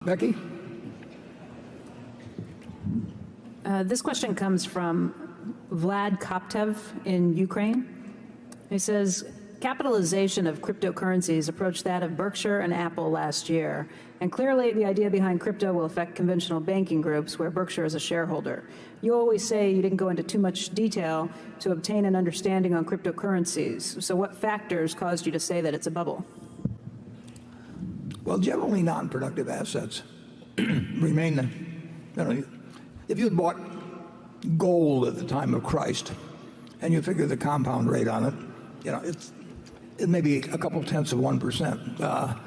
Becky? This question comes from Vlad Koptev in Ukraine. He says, capitalization of cryptocurrencies approached that of Berkshire and Apple last year. And clearly the idea behind crypto will affect conventional banking groups where Berkshire is a shareholder. You always say you didn't go into too much detail to obtain an understanding on cryptocurrencies. So what factors caused you to say that it's a bubble? Well, generally non-productive assets remain, if you had bought gold at the time of Christ and you figure the compound rate on it, it may be a couple tenths of 1%.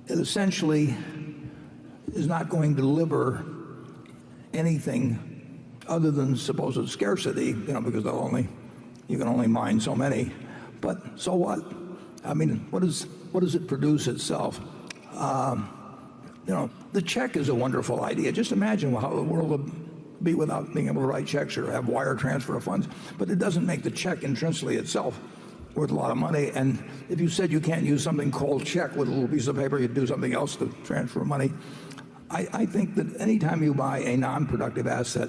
It essentially is not going to deliver anything other than supposed scarcity, because you can only mine so many. But so what? I mean, what does it produce itself? The check is a wonderful idea. Just imagine how the world would be without being able to write checks or have wire transfer of funds. But it doesn't make the check intrinsically itself worth a lot of money. And if you said you can't use something called check with a little piece of paper, you'd do something else to transfer money. I think that anytime you buy a non-productive asset,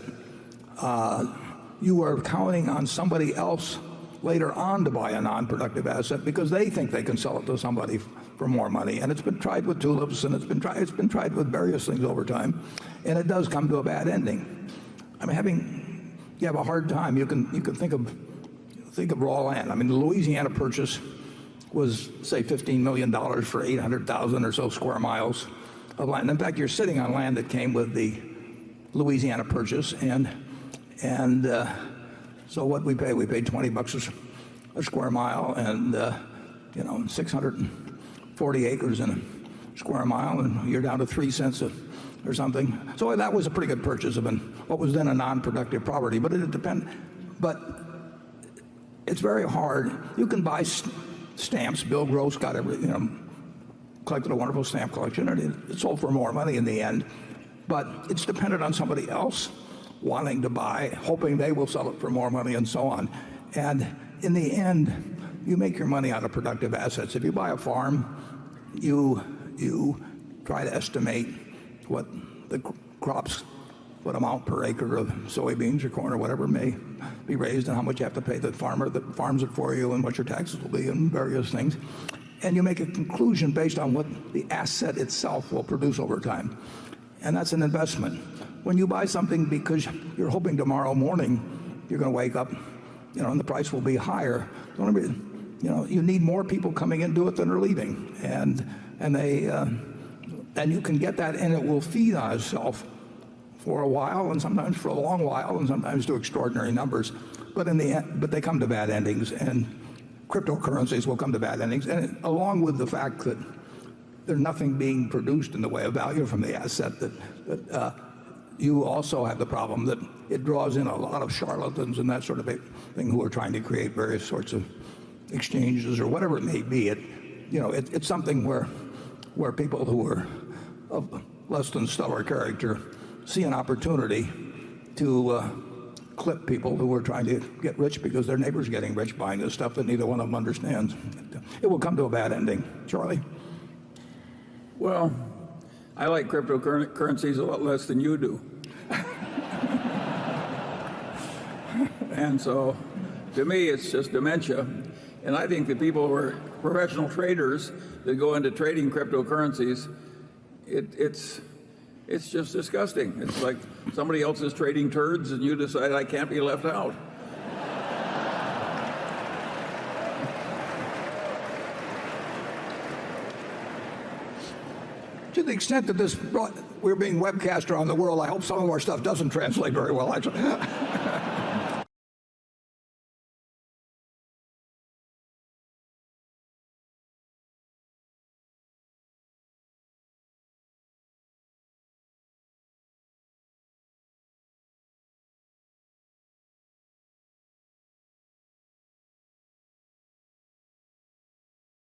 you are counting on somebody else later on to buy a non-productive asset because they think they can sell it to somebody for more money. And it's been tried with tulips, and it's been tried with various things over time, and it does come to a bad ending. I mean, you have a hard time. You can think of raw land. I mean, the Louisiana Purchase was, say, $15 million for 800,000 or so square miles of land. In fact, you're sitting on land that came with the Louisiana Purchase, and so what we pay? We paid $20 a square mile, and 640 acres in a square mile, and you're down to 3 cents or something. So that was a pretty good purchase of what was then a non-productive property. But it depends. But it's very hard. You can buy stamps. Bill Gross got collected a wonderful stamp collection, and it sold for more money in the end. But it's dependent on somebody else wanting to buy, hoping they will sell it for more money, and so on. And in the end, you make your money out of productive assets. If you buy a farm, you try to estimate what the crops, what amount per acre of soybeans or corn or whatever may be raised, and how much you have to pay the farmer that farms it for you, and what your taxes will be, and various things. And you make a conclusion based on what the asset itself will produce over time. And that's an investment. When you buy something because you're hoping tomorrow morning you're going to wake up, and the price will be higher, you need more people coming into it than are leaving, and you can get that, and it will feed on itself for a while, and sometimes for a long while, and sometimes to extraordinary numbers. But in the end, they come to bad endings, and cryptocurrencies will come to bad endings, and along with the fact that there's nothing being produced in the way of value from the asset, that you also have the problem that it draws in a lot of charlatans and that sort of thing who are trying to create various sorts of exchanges or whatever it may be. It's something where people who are of less than stellar character see an opportunity to clip people who are trying to get rich because their neighbor's getting rich buying this stuff that neither one of them understands. It will come to a bad ending. Charlie? Well, I like cryptocurrencies a lot less than you do. And so, to me, it's just dementia. And I think the people who are professional traders that go into trading cryptocurrencies, it's just disgusting. It's like somebody else is trading turds and you decide I can't be left out. To the extent that we're being webcast around the world, I hope some of our stuff doesn't translate very well, actually.